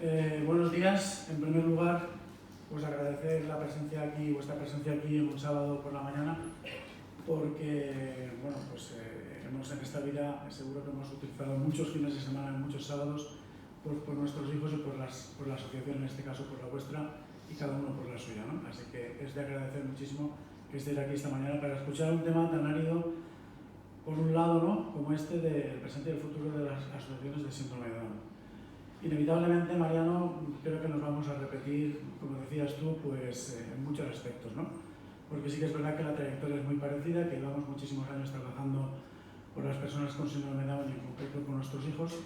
Buenos días. En primer lugar, pues agradecer la presencia aquí, vuestra presencia aquí en un sábado por la mañana, porque bueno, pues en esta vida seguro que hemos utilizado muchos fines de semana, muchos sábados, pues por nuestros hijos y por la asociación, en este caso por la vuestra, y cada uno por la suya, ¿no? Así que es de agradecer muchísimo que estéis aquí esta mañana para escuchar un tema tan árido, por un lado, ¿no?, como este del presente y el futuro de las asociaciones de síndrome de Down. Inevitablemente, Mariano, creo que nos vamos a repetir, como decías tú, pues en muchos aspectos, ¿no? Porque sí que es verdad que la trayectoria es muy parecida, que llevamos muchísimos años trabajando por las personas con síndrome de Down y en concreto con nuestros hijos,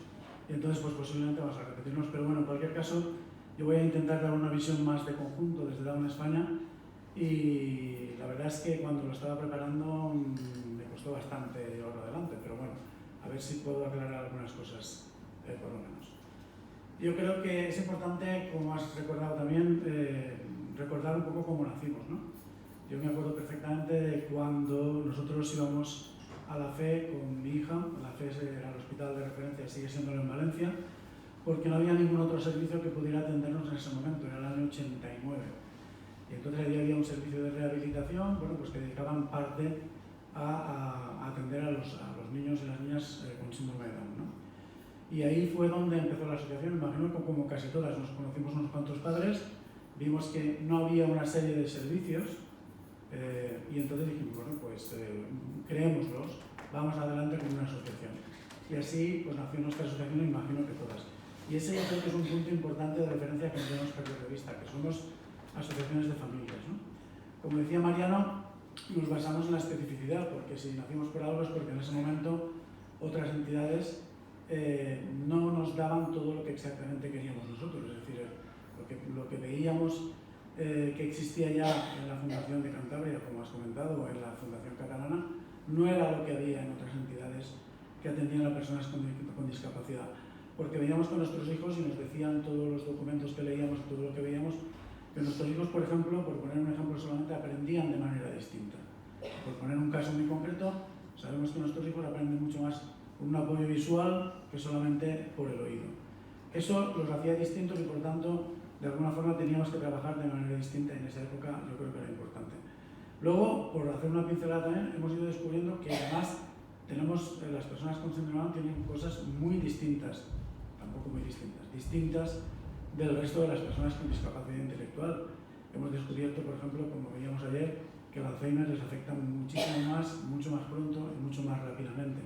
y entonces pues posiblemente vamos a repetirnos, pero bueno, en cualquier caso, yo voy a intentar dar una visión más de conjunto desde Down España, y la verdad es que cuando lo estaba preparando me costó bastante llevarlo adelante, pero bueno, a ver si puedo aclarar algunas cosas, por lo menos. Yo creo que es importante, como has recordado también, recordar un poco cómo nacimos, ¿no? Yo me acuerdo perfectamente de cuando nosotros íbamos a la FE con mi hija. La FE era el hospital de referencia, sigue siendo en Valencia, porque no había ningún otro servicio que pudiera atendernos en ese momento, era el año 89. Y entonces allí había un servicio de rehabilitación, bueno, pues que dedicaban parte a atender a los niños y las niñas con síndrome de Down, ¿no? Y ahí fue donde empezó la asociación. Imagino que como casi todas nos conocimos unos cuantos padres, vimos que no había una serie de servicios y entonces dijimos, bueno, pues creémoslos, vamos adelante con una asociación. Y así pues nació nuestra asociación, imagino que todas. Y ese yo creo que es un punto importante de referencia que no debemos perder de vista, que somos asociaciones de familias, ¿no? Como decía Mariano, nos basamos en la especificidad, porque si nacimos por algo es porque en ese momento otras entidades no nos daban todo lo que exactamente queríamos nosotros, es decir, lo que veíamos que existía ya en la Fundación de Cantabria, como has comentado, o en la Fundación Catalana, no era lo que había en otras entidades que atendían a personas con discapacidad, porque veíamos con nuestros hijos y nos decían todos los documentos que leíamos y todo lo que veíamos, que nuestros hijos, por ejemplo, por poner un ejemplo solamente, aprendían de manera distinta. Por poner un caso muy concreto, sabemos que nuestros hijos aprenden mucho más con un apoyo visual que solamente por el oído. Eso los hacía distintos y por tanto de alguna forma teníamos que trabajar de manera distinta y en esa época yo creo que era importante. Luego, por hacer una pincelada también, hemos ido descubriendo que además tenemos, las personas con síndrome de Down tienen cosas muy distintas, tampoco muy distintas del resto de las personas con discapacidad intelectual. Hemos descubierto, por ejemplo, como veíamos ayer, que el Alzheimer les afecta muchísimo más, mucho más pronto y mucho más rápidamente.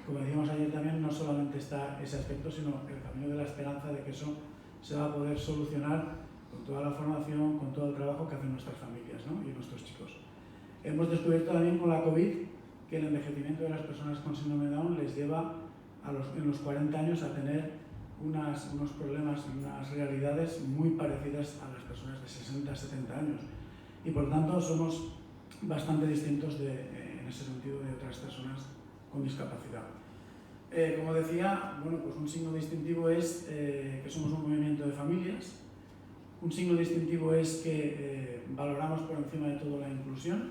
Como decíamos ayer también, no solamente está ese aspecto, sino el camino de la esperanza de que eso se va a poder solucionar con toda la formación, con todo el trabajo que hacen nuestras familias, ¿no?, y nuestros chicos. Hemos descubierto también con la COVID que el envejecimiento de las personas con síndrome de Down les lleva en los 40 años a tener unos problemas y unas realidades muy parecidas a las personas de 60, 70 años. Y por tanto somos bastante distintos en ese sentido de otras personas con discapacidad. Como decía, bueno, pues un signo distintivo es que somos un movimiento de familias. Un signo distintivo es que valoramos por encima de todo la inclusión,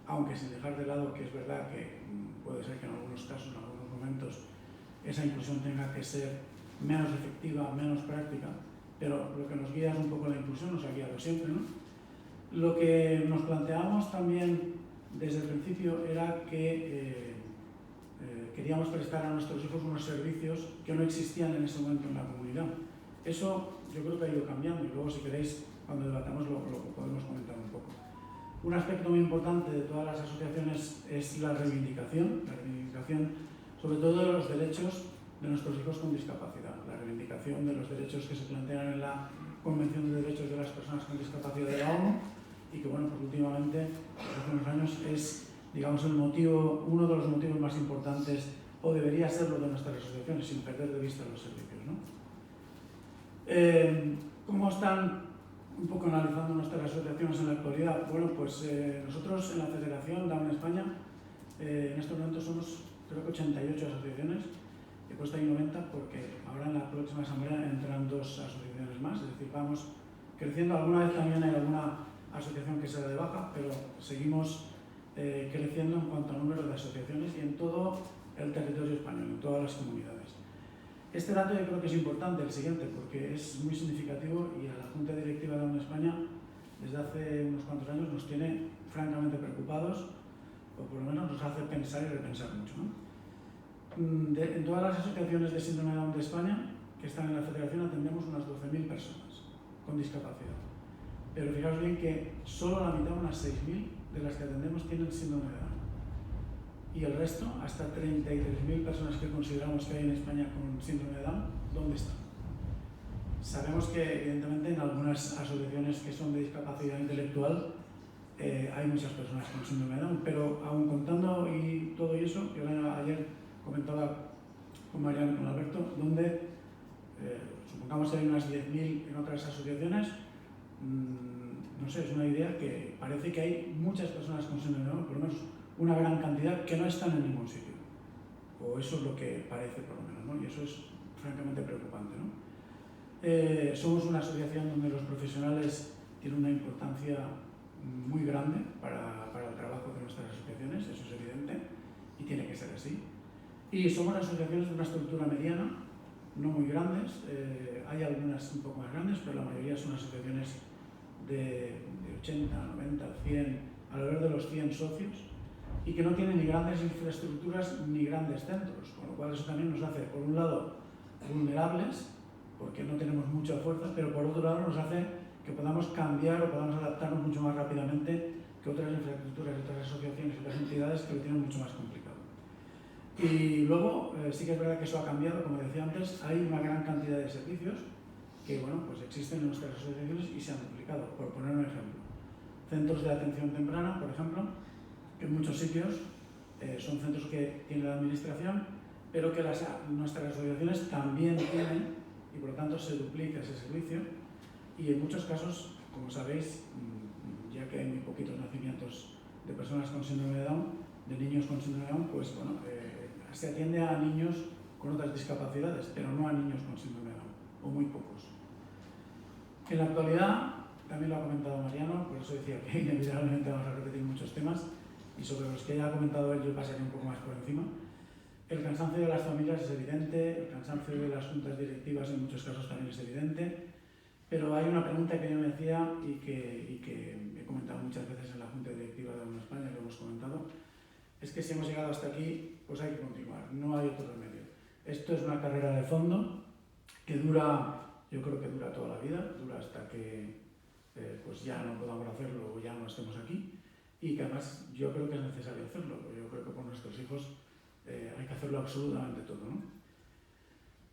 aunque sin dejar de lado que es verdad que puede ser que en algunos casos, en algunos momentos, esa inclusión tenga que ser menos efectiva, menos práctica, pero lo que nos guía es un poco la inclusión, nos ha guiado siempre, ¿no? Lo que nos planteamos también desde el principio era que queríamos prestar a nuestros hijos unos servicios que no existían en ese momento en la comunidad. Eso yo creo que ha ido cambiando y luego, si queréis, cuando debatamos lo podemos comentar un poco. Un aspecto muy importante de todas las asociaciones es la reivindicación sobre todo de los derechos de nuestros hijos con discapacidad, la reivindicación de los derechos que se plantean en la Convención de Derechos de las Personas con Discapacidad de la ONU y que, bueno, pues últimamente, hace unos años, es, digamos, uno de los motivos más importantes, o debería serlo, de nuestras asociaciones, sin perder de vista los servicios, ¿no? ¿Cómo están un poco analizando nuestras asociaciones en la actualidad? Bueno, pues nosotros en la Federación Down España, en estos momentos somos, creo que 88 asociaciones. He puesto ahí 90 porque ahora en la próxima asamblea entran 2 asociaciones más, es decir, vamos creciendo. Alguna vez también hay alguna asociación que se da de baja, pero seguimos creciendo en cuanto a número de asociaciones y en todo el territorio español, en todas las comunidades. Este dato yo creo que es importante, el siguiente, porque es muy significativo y a la Junta Directiva de Down España desde hace unos cuantos años nos tiene francamente preocupados, o por lo menos nos hace pensar y repensar mucho, ¿no? En todas las asociaciones de síndrome de Down de España que están en la federación atendemos unas 12.000 personas con discapacidad. Pero fijaos bien que solo la mitad, unas 6.000 de las que atendemos tienen síndrome de Down. Y el resto, hasta 33.000 personas que consideramos que hay en España con síndrome de Down, ¿dónde están? Sabemos que evidentemente en algunas asociaciones que son de discapacidad intelectual hay muchas personas con síndrome de Down, pero aún contando y todo eso, yo ayer comentaba con Mariano y con Alberto, donde supongamos que hay unas 10.000 en otras asociaciones, no sé, es una idea que parece que hay muchas personas con síndrome de Down, por lo menos una gran cantidad que no están en ningún sitio, o eso es lo que parece por lo menos, ¿no? Y eso es francamente preocupante, ¿no? Somos una asociación donde los profesionales tienen una importancia muy grande para el trabajo de nuestras asociaciones, eso es evidente, y tiene que ser así. Y somos asociaciones de una estructura mediana, no muy grandes, hay algunas un poco más grandes, pero la mayoría son asociaciones de 80, 90, 100, alrededor de los 100 socios, y que no tienen ni grandes infraestructuras ni grandes centros, con lo cual eso también nos hace, por un lado, vulnerables, porque no tenemos mucha fuerza, pero por otro lado nos hace que podamos cambiar o podamos adaptarnos mucho más rápidamente que otras infraestructuras, otras asociaciones, otras entidades que lo tienen mucho más complicado. Y luego, sí que es verdad que eso ha cambiado, como decía antes, hay una gran cantidad de servicios que bueno, pues existen en nuestras asociaciones y se han duplicado. Por poner un ejemplo, centros de atención temprana, por ejemplo, que en muchos sitios son centros que tiene la administración, pero que nuestras asociaciones también tienen, y por lo tanto se duplica ese servicio. Y en muchos casos, como sabéis, ya que hay muy poquitos nacimientos de personas con síndrome de Down, de niños con síndrome de Down, pues bueno, se atiende a niños con otras discapacidades, pero no a niños con síndrome de Down, o muy pocos. En la actualidad, también lo ha comentado Mariano, por eso decía que inevitablemente vamos a repetir muchos temas, y sobre los que ya ha comentado él yo pasaré un poco más por encima. El cansancio de las familias es evidente, el cansancio de las juntas directivas en muchos casos también es evidente, pero hay una pregunta que yo me hacía y que he comentado muchas veces en la Junta Directiva de Down España, que hemos comentado, es que si hemos llegado hasta aquí, pues hay que continuar, no hay otro remedio. Esto es una carrera de fondo que dura, yo creo que dura toda la vida, dura hasta que pues ya no podamos hacerlo o ya no estemos aquí, y que además yo creo que es necesario hacerlo, yo creo que por nuestros hijos hay que hacerlo absolutamente todo, ¿no?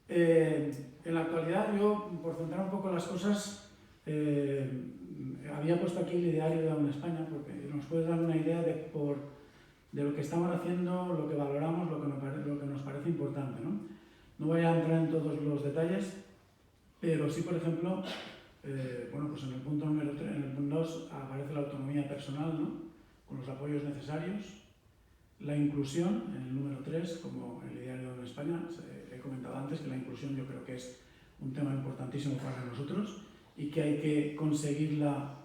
En la actualidad yo, por centrar un poco las cosas, había puesto aquí el ideario de Down España porque nos puede dar una idea de lo que estamos haciendo, lo que valoramos, lo que nos parece importante, ¿no? No voy a entrar en todos los detalles, pero sí, por ejemplo, bueno, pues en el punto número 3, en el punto 2 aparece la autonomía personal, ¿no? Con los apoyos necesarios. La inclusión, en el número 3, como el ideario de España, he comentado antes que la inclusión yo creo que es un tema importantísimo para nosotros y que hay que conseguirla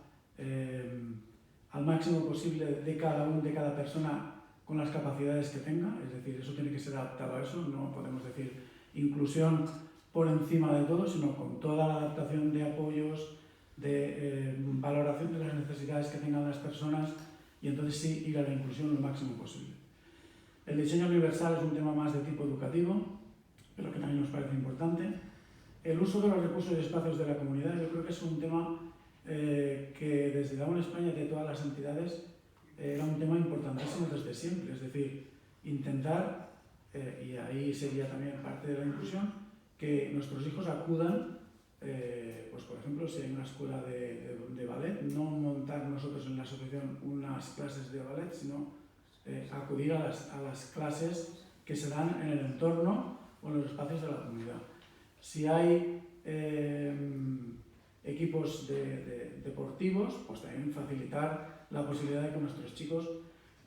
al máximo posible de cada persona con las capacidades que tenga, es decir, eso tiene que ser adaptado a eso, no podemos decir inclusión por encima de todo, sino con toda la adaptación de apoyos, de valoración de las necesidades que tengan las personas y entonces sí ir a la inclusión lo máximo posible. El diseño universal es un tema más de tipo educativo, pero que también nos parece importante. El uso de los recursos y espacios de la comunidad, yo creo que es un tema que desde Down España y de todas las entidades era un tema importantísimo desde siempre, es decir, intentar, y ahí sería también parte de la inclusión, que nuestros hijos acudan, pues por ejemplo, si hay una escuela de ballet, no montar nosotros en la asociación unas clases de ballet, sino acudir a las clases que se dan en el entorno o en los espacios de la comunidad. Si hay equipos deportivos, pues también facilitar la posibilidad de que nuestros chicos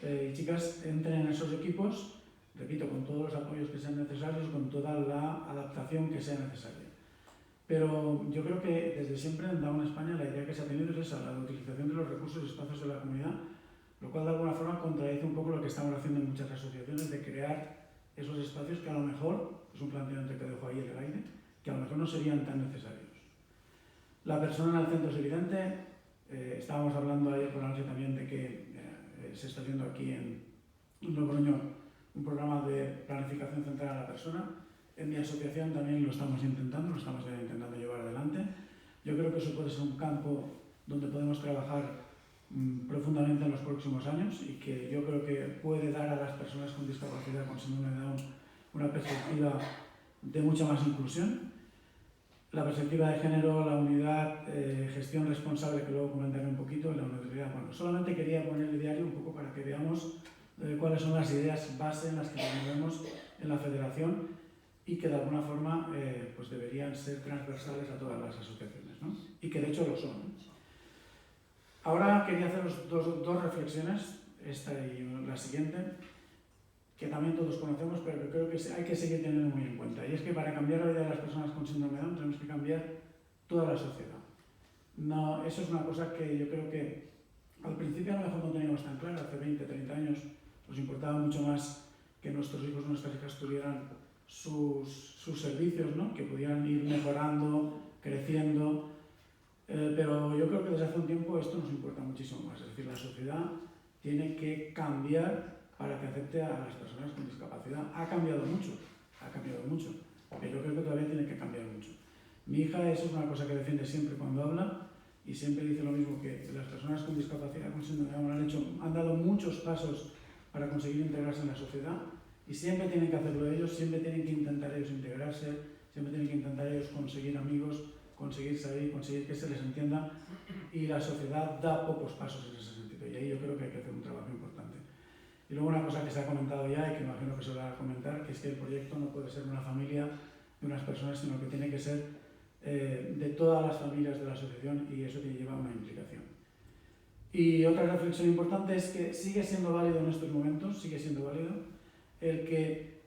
y chicas entren en esos equipos, repito, con todos los apoyos que sean necesarios, con toda la adaptación que sea necesaria. Pero yo creo que desde siempre en Down España la idea que se ha tenido es esa, la utilización de los recursos y espacios de la comunidad, lo cual de alguna forma contradice un poco lo que estamos haciendo en muchas asociaciones de crear esos espacios que a lo mejor, es un planteamiento que dejo ahí en el aire, que a lo mejor no serían tan necesarios. La persona en el centro es evidente. Estábamos hablando ayer por la noche también de que se está haciendo aquí en Logroño un programa de planificación centrada en la persona. En mi asociación también lo estamos intentando llevar adelante. Yo creo que eso puede ser un campo donde podemos trabajar profundamente en los próximos años y que yo creo que puede dar a las personas con discapacidad con síndrome de Down una perspectiva de mucha más inclusión. La perspectiva de género, la unidad, gestión responsable, que luego comentaré un poquito, y la neutralidad. Bueno, solamente quería poner el diario un poco para que veamos cuáles son las ideas base en las que nos movemos en la federación y que de alguna forma pues deberían ser transversales a todas las asociaciones, ¿no? Y que de hecho lo son, ¿no? Ahora quería haceros dos reflexiones, esta y la siguiente, que también todos conocemos, pero que creo que hay que seguir teniendo muy en cuenta. Y es que para cambiar la vida de las personas con síndrome de Down tenemos que cambiar toda la sociedad. No, eso es una cosa que yo creo que al principio a lo mejor no teníamos tan claro. Hace 20, 30 años nos importaba mucho más que nuestros hijos o nuestras hijas tuvieran sus servicios, ¿no? Que pudieran ir mejorando, creciendo. Pero yo creo que desde hace un tiempo esto nos importa muchísimo más. Es decir, la sociedad tiene que cambiar para que acepte a las personas con discapacidad. Ha cambiado mucho, pero yo creo que todavía tiene que cambiar mucho. Mi hija, eso es una cosa que defiende siempre cuando habla y siempre dice lo mismo, que las personas con discapacidad, con síndrome de Down, han dado muchos pasos para conseguir integrarse en la sociedad y siempre tienen que hacerlo ellos, siempre tienen que intentar ellos integrarse, siempre tienen que intentar ellos conseguir amigos, conseguir salir, conseguir que se les entienda, y la sociedad da pocos pasos en ese sentido y ahí yo creo que hay que hacer un trabajo importante. Y luego una cosa que se ha comentado ya y que imagino que se va a comentar, que es que el proyecto no puede ser una familia de unas personas, sino que tiene que ser de todas las familias de la asociación y eso que lleva una implicación. Y otra reflexión importante es que sigue siendo válido en estos momentos, sigue siendo válido el que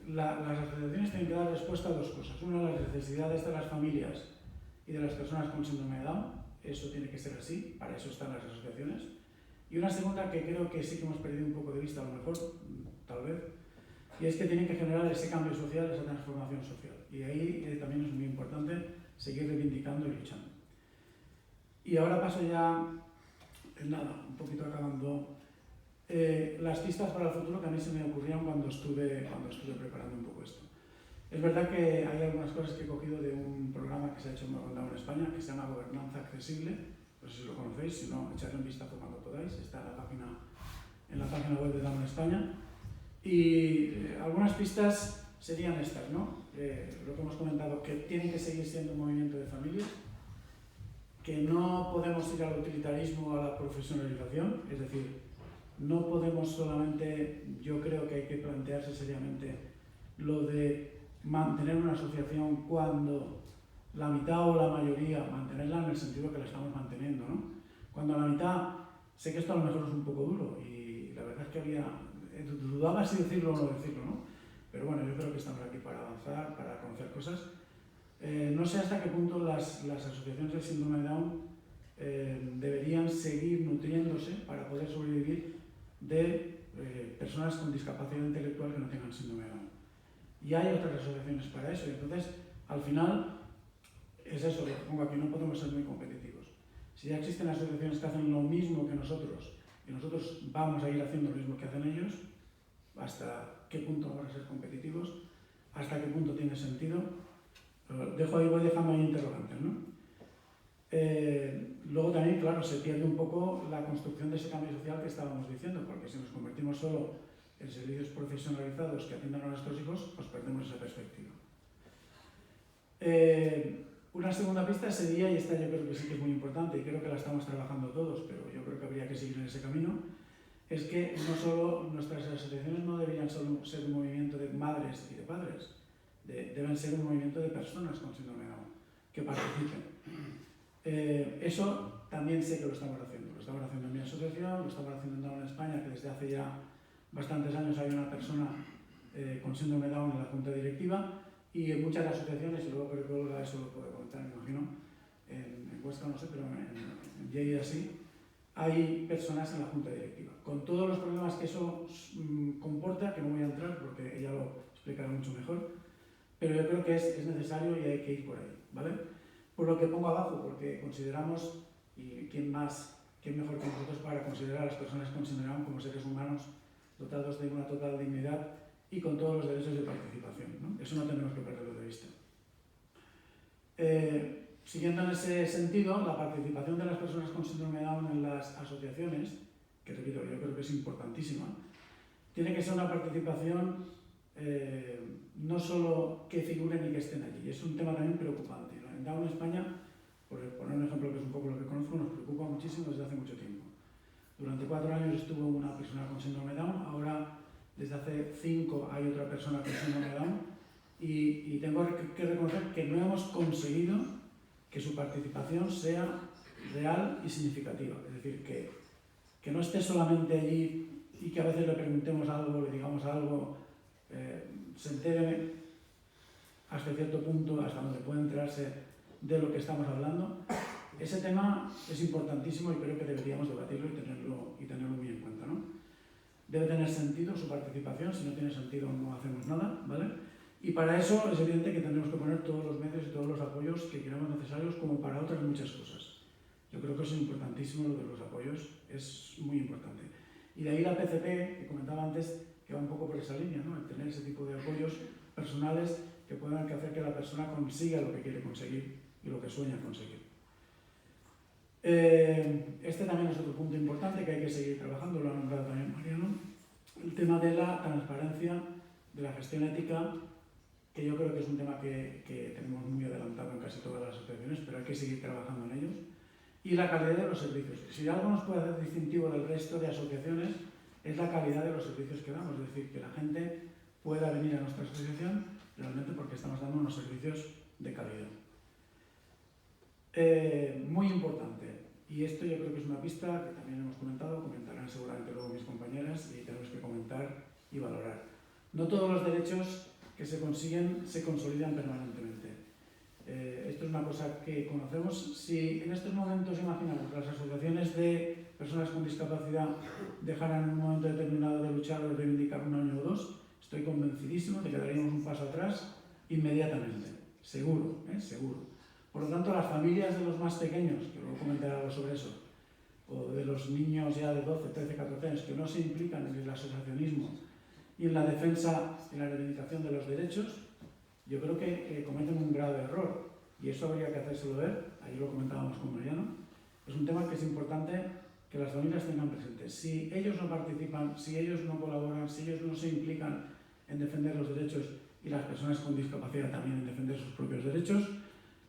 las asociaciones tienen que dar respuesta a dos cosas. Una, las necesidades de las familias y de las personas con síndrome de Down, eso tiene que ser así, para eso están las asociaciones. Y una segunda que creo que sí que hemos perdido un poco de vista, a lo mejor, tal vez, y es que tienen que generar ese cambio social, esa transformación social. Y ahí también es muy importante seguir reivindicando y luchando. Y ahora paso ya, nada, un poquito acabando, las pistas para el futuro que a mí se me ocurrieron cuando estuve preparando un poco esto. Es verdad que hay algunas cosas que he cogido de un programa que se ha hecho en Down en España, que se llama Gobernanza Accesible. No sé si lo conocéis, si no, echadle un vistazo cuando podáis, está en la página web de Down España. Y algunas pistas serían estas, ¿no? Lo que hemos comentado, que tienen que seguir siendo un movimiento de familias, que no podemos ir al utilitarismo o a la profesionalización, es decir, no podemos solamente, yo creo que hay que plantearse seriamente lo de mantener una asociación cuando la mitad o la mayoría, mantenerla en el sentido que la estamos manteniendo, ¿no? Cuando la mitad, sé que esto a lo mejor es un poco duro y la verdad es que dudaba si decirlo o no decirlo, ¿no? Pero bueno, yo creo que estamos aquí para avanzar, para conocer cosas. No sé hasta qué punto las asociaciones del síndrome de Down deberían seguir nutriéndose para poder sobrevivir de personas con discapacidad intelectual que no tengan síndrome de Down. Y hay otras asociaciones para eso, y entonces, al final, es eso lo que pongo aquí, no podemos ser muy competitivos. Si ya existen asociaciones que hacen lo mismo que nosotros, y nosotros vamos a ir haciendo lo mismo que hacen ellos, ¿hasta qué punto vamos a ser competitivos? ¿Hasta qué punto tiene sentido? Voy dejando ahí interrogantes, ¿no? Luego también, claro, se pierde un poco la construcción de ese cambio social que estábamos diciendo, porque si nos convertimos solo en servicios profesionalizados que atiendan a nuestros hijos, pues perdemos esa perspectiva. Una segunda pista sería, y esta yo creo que sí que es muy importante, y creo que la estamos trabajando todos, pero yo creo que habría que seguir en ese camino, es que no solo nuestras asociaciones no deberían solo ser un movimiento de madres y de padres, deben ser un movimiento de personas con síndrome de Down, que participen. Eso también sé que lo estamos haciendo en mi asociación, lo estamos haciendo en Down en España, que desde hace ya bastantes años hay una persona con síndrome de Down en la junta directiva, y en muchas asociaciones, y luego creo que Olga eso lo puede comentar, me imagino, en Huesca no sé, pero en Lleida sí, hay personas en la junta directiva, con todos los problemas que eso comporta, que no voy a entrar porque ella lo explicará mucho mejor, pero yo creo que es necesario y hay que ir por ahí, ¿vale? Por lo que pongo abajo, porque consideramos, y quién mejor que nosotros para considerar a las personas que consideramos como seres humanos dotados de una total dignidad y con todos los derechos de participación, ¿no? Eso no tenemos que perderlo de vista. Siguiendo en ese sentido, la participación de las personas con síndrome de Down en las asociaciones, que repito, yo creo que es importantísima, tiene que ser una participación no solo que figuren y que estén allí, es un tema también preocupante. En Down España, por poner un ejemplo que es un poco lo que conozco, nos preocupa muchísimo desde hace mucho tiempo. Durante 4 años estuvo una persona con síndrome de Down, ahora desde hace 5 hay otra persona con síndrome de Down y tengo que reconocer que no hemos conseguido que su participación sea real y significativa. Es decir, que no esté solamente allí y que a veces le preguntemos algo, le digamos algo, se entere hasta cierto punto, hasta donde puede enterarse de lo que estamos hablando. Ese tema es importantísimo y creo que deberíamos debatirlo y tenerlo muy en cuenta, ¿no? Debe tener sentido su participación, si no tiene sentido no hacemos nada, ¿vale? Y para eso es evidente que tendremos que poner todos los medios y todos los apoyos que creamos necesarios como para otras muchas cosas. Yo creo que es importantísimo lo de los apoyos, es muy importante. Y de ahí la PCP, que comentaba antes, que va un poco por esa línea, ¿no? El tener ese tipo de apoyos personales que puedan hacer que la persona consiga lo que quiere conseguir y lo que sueña conseguir. Este también es otro punto importante que hay que seguir trabajando, lo ha nombrado también Mariano, el tema de la transparencia, de la gestión ética, que yo creo que es un tema que tenemos muy adelantado en casi todas las asociaciones, pero hay que seguir trabajando en ellos, y la calidad de los servicios. Si algo nos puede hacer distintivo del resto de asociaciones es la calidad de los servicios que damos, es decir, que la gente pueda venir a nuestra asociación realmente porque estamos dando unos servicios de calidad. Muy importante, y esto yo creo que es una pista que también hemos comentado, comentarán seguramente luego mis compañeras y tenemos que comentar y valorar. No todos los derechos que se consiguen se consolidan permanentemente. Esto es una cosa que conocemos. Si en estos momentos imaginamos las asociaciones de personas con discapacidad dejaran en un momento determinado de luchar o de reivindicar un año o dos, estoy convencidísimo de que daríamos un paso atrás inmediatamente, seguro, seguro. Por lo tanto, las familias de los más pequeños, que luego comentaré algo sobre eso, o de los niños ya de 12, 13, 14 años que no se implican en el asociacionismo y en la defensa y la reivindicación de los derechos, yo creo que cometen un grave error y eso habría que hacérselo ver, ahí lo comentábamos con Mariano. Es un tema que es importante que las familias tengan presente. Si ellos no participan, si ellos no colaboran, si ellos no se implican en defender los derechos y las personas con discapacidad también en defender sus propios derechos,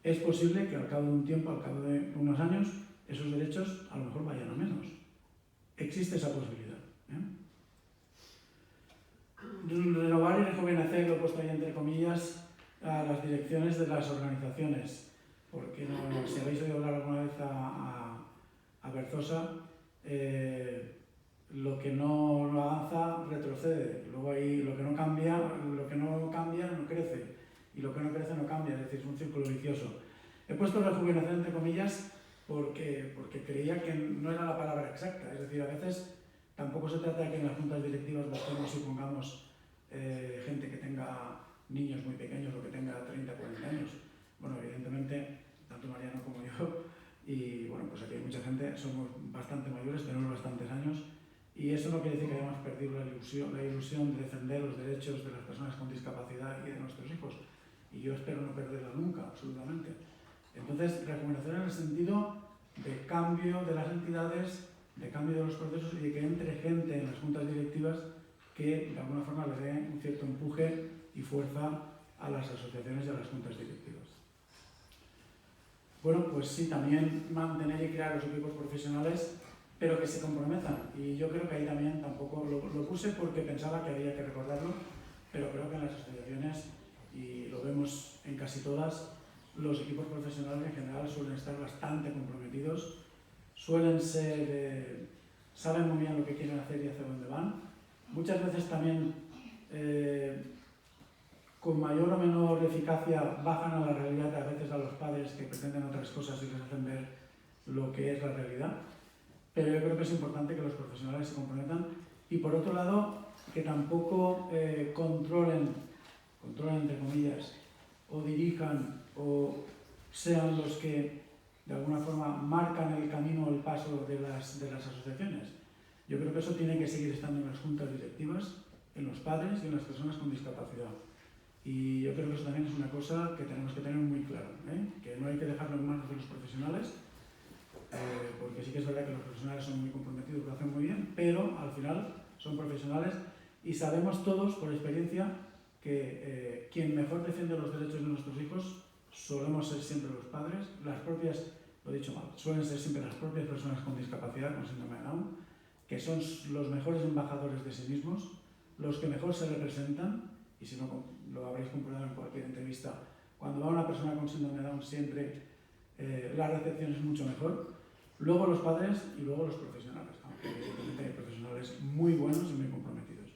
es posible que al cabo de un tiempo, al cabo de unos años, esos derechos a lo mejor vayan a menos. Existe esa posibilidad. Renovar y rejuvenecer, lo he puesto ahí entre comillas, a las direcciones de las organizaciones, porque no, si habéis oído hablar alguna vez a Berzosa, lo que no avanza retrocede, luego ahí lo que no cambia no crece, y lo que no crece no cambia, es decir, es un círculo vicioso. He puesto rejuvenecer entre comillas porque creía que no era la palabra exacta, es decir, a veces tampoco se trata de que en las juntas directivas busquemos y pongamos gente que tenga niños muy pequeños o que tenga 30, 40 años. Bueno, evidentemente, tanto Mariano como yo, y bueno, pues aquí hay mucha gente, somos bastante mayores, tenemos bastantes años, y eso no quiere decir que hayamos perdido la ilusión de defender los derechos de las personas con discapacidad y de nuestros hijos. Y yo espero no perderla nunca, absolutamente. Entonces, recomendación en el sentido de cambio de las entidades, de cambio de los procesos y de que entre gente en las juntas directivas que de alguna forma le dé un cierto empuje y fuerza a las asociaciones y a las juntas directivas. Bueno, pues sí, también mantener y crear los equipos profesionales, pero que se comprometan. Y yo creo que ahí también tampoco lo puse porque pensaba que había que recordarlo, pero creo que en las asociaciones, y lo vemos en casi todas, los equipos profesionales en general suelen estar bastante comprometidos, suelen ser, saben muy bien lo que quieren hacer y hacia dónde van. Muchas veces también, con mayor o menor eficacia, bajan a la realidad a veces a los padres que pretenden otras cosas y les hacen ver lo que es la realidad. pero yo creo que es importante que los profesionales se comprometan y, por otro lado, que tampoco controlen, entre comillas, o dirijan o sean los que de alguna forma marcan el camino o el paso de las asociaciones. Yo creo que eso tiene que seguir estando en las juntas directivas, en los padres y en las personas con discapacidad. Y yo creo que eso también es una cosa que tenemos que tener muy claro, que no hay que dejarlo en manos de los profesionales, porque sí que es verdad que los profesionales son muy comprometidos, lo hacen muy bien, pero al final son profesionales y sabemos todos por experiencia que quien mejor defiende los derechos de nuestros hijos solemos ser siempre los padres, las propias, lo he dicho mal, suelen ser siempre las propias personas con discapacidad, con síndrome de Down, que son los mejores embajadores de sí mismos, los que mejor se representan, y si no lo habréis comprobado en cualquier entrevista, cuando va una persona con síndrome de Down siempre la recepción es mucho mejor. Luego los padres y luego los profesionales, aunque evidentemente hay profesionales muy buenos y muy comprometidos.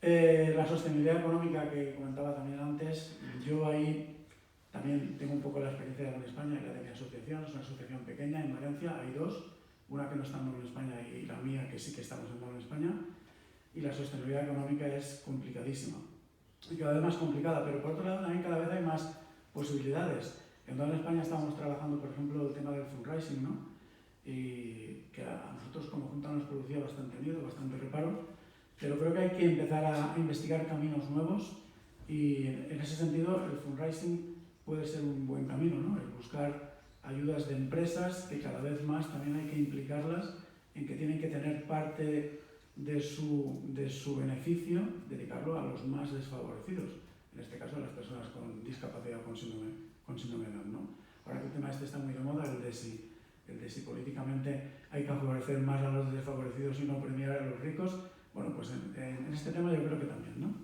La sostenibilidad económica que comentaba también antes, yo ahí también tengo un poco la experiencia de Down España y la de mi asociación, es una asociación pequeña en Valencia, hay dos, una que no está en Down España y la mía que sí que estamos en Down España, y la sostenibilidad económica es complicadísima, y cada vez más complicada, pero por otro lado también cada vez hay más posibilidades. En Down España estamos trabajando, por ejemplo, el tema del fundraising, ¿no? Y que a nosotros como Junta nos producía bastante miedo, bastante reparo, pero creo que hay que empezar a investigar caminos nuevos y en ese sentido el fundraising puede ser un buen camino, ¿no? El buscar ayudas de empresas que cada vez más también hay que implicarlas en que tienen que tener parte de su beneficio, dedicarlo a los más desfavorecidos, en este caso a las personas con discapacidad o con síndrome de Down, ¿no? Ahora que el tema este está muy de moda, el de si políticamente hay que favorecer más a los desfavorecidos y no premiar a los ricos, bueno, pues en este tema yo creo que también, ¿no?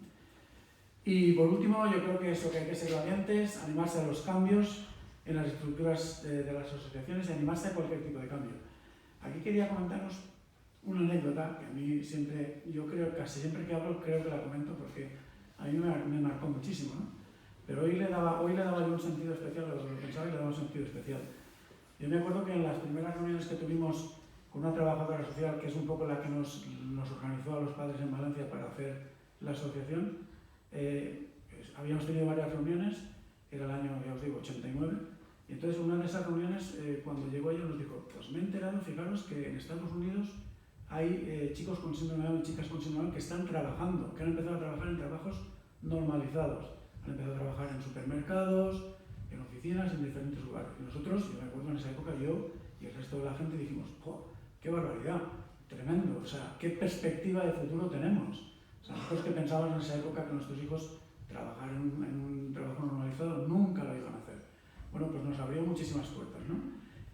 Y por último, yo creo que eso, que hay que ser valientes, animarse a los cambios en las estructuras de las asociaciones y animarse a cualquier tipo de cambio. Aquí quería comentaros una anécdota que a mí siempre, yo creo, casi siempre que hablo, creo que la comento porque a mí me marcó muchísimo, ¿no? Pero hoy le daba yo un sentido especial, lo pensaba y le daba un sentido especial. Yo me acuerdo que en las primeras reuniones que tuvimos con una trabajadora social, que es un poco la que nos organizó a los padres en Valencia para hacer la asociación, habíamos tenido varias reuniones, era el año, ya os digo, 89, y entonces una de esas reuniones, cuando llegó ella nos dijo, pues me he enterado, fijaros que en Estados Unidos hay chicos con síndrome de Down y chicas con síndrome de Down que están trabajando, que han empezado a trabajar en trabajos normalizados. Han empezado a trabajar en supermercados, en oficinas, en diferentes lugares. Y nosotros, yo me acuerdo en esa época, yo y el resto de la gente dijimos, ¡jo, qué barbaridad! Tremendo, o sea, qué perspectiva de futuro tenemos. O sea, nosotros que pensábamos en esa época que nuestros hijos trabajar en un trabajo normalizado nunca lo iban a hacer. Bueno, pues nos abrió muchísimas puertas, ¿no?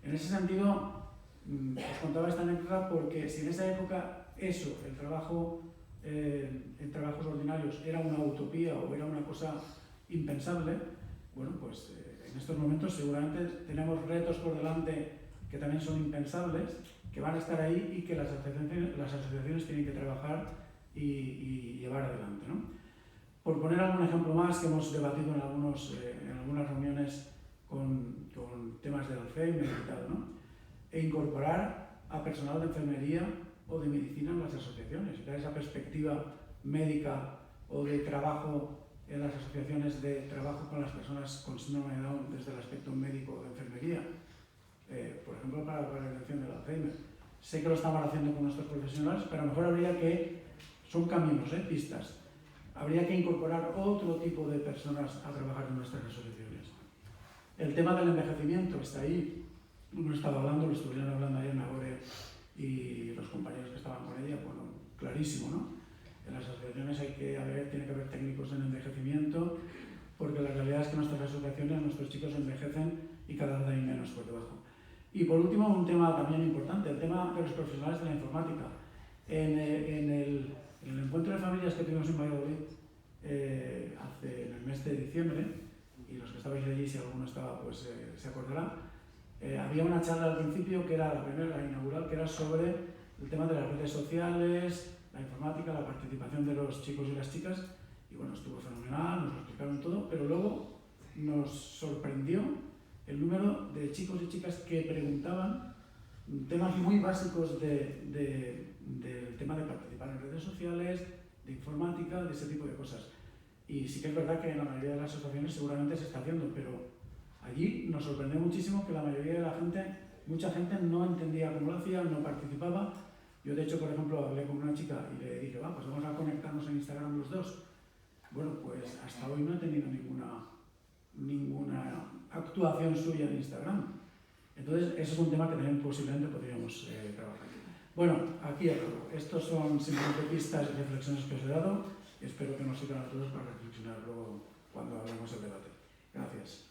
En ese sentido, os contaba esta anécdota porque si en esa época eso, el trabajo en trabajos ordinarios era una utopía o era una cosa impensable, bueno, pues en estos momentos seguramente tenemos retos por delante que también son impensables, que van a estar ahí y que las asociaciones tienen que trabajar y llevar adelante, ¿no? Por poner algún ejemplo más que hemos debatido en algunas reuniones con temas de Alzheimer y tal, ¿no? E incorporar a personal de enfermería o de medicina en las asociaciones, dar esa perspectiva médica o de trabajo en las asociaciones de trabajo con las personas con síndrome de Down desde el aspecto médico o de enfermería, por ejemplo para la prevención del Alzheimer. Sé que lo estamos haciendo con nuestros profesionales, pero a lo mejor habría que, son caminos, pistas, habría que incorporar otro tipo de personas a trabajar en nuestras asociaciones. El tema del envejecimiento está ahí, uno estaba hablando, lo estuvieron hablando ayer Nagore y los compañeros que estaban con ella, bueno, clarísimo, ¿no? En las asociaciones tiene que haber técnicos en envejecimiento, porque la realidad es que nuestras asociaciones, nuestros chicos envejecen y cada vez hay menos por debajo. Y por último, un tema también importante, el tema de los profesionales de la informática. En el encuentro de familias que tuvimos en Valladolid en el mes de diciembre, y los que estabais allí, si alguno estaba, pues se acordará, había una charla al principio que era la primera, la inaugural, que era sobre el tema de las redes sociales, la informática, la participación de los chicos y las chicas, y bueno, estuvo fenomenal, nos lo explicaron todo, pero luego nos sorprendió el número de chicos y chicas que preguntaban temas muy básicos del tema de participar en redes sociales, de informática, de ese tipo de cosas. Y sí que es verdad que en la mayoría de las asociaciones seguramente se está haciendo, pero allí nos sorprendió muchísimo que la mayoría de la gente, mucha gente no entendía cómo lo hacía, no participaba. Yo de hecho, por ejemplo, hablé con una chica y le dije, pues vamos a conectarnos en Instagram los dos. Bueno, pues hasta hoy no he tenido ninguna actuación suya en Instagram. Entonces, ese es un tema que también posiblemente podríamos trabajar. Bueno, aquí acabo. Estos son simplemente pistas y reflexiones que os he dado y espero que nos sirvan a todos para reflexionar luego cuando hablemos del debate. Gracias.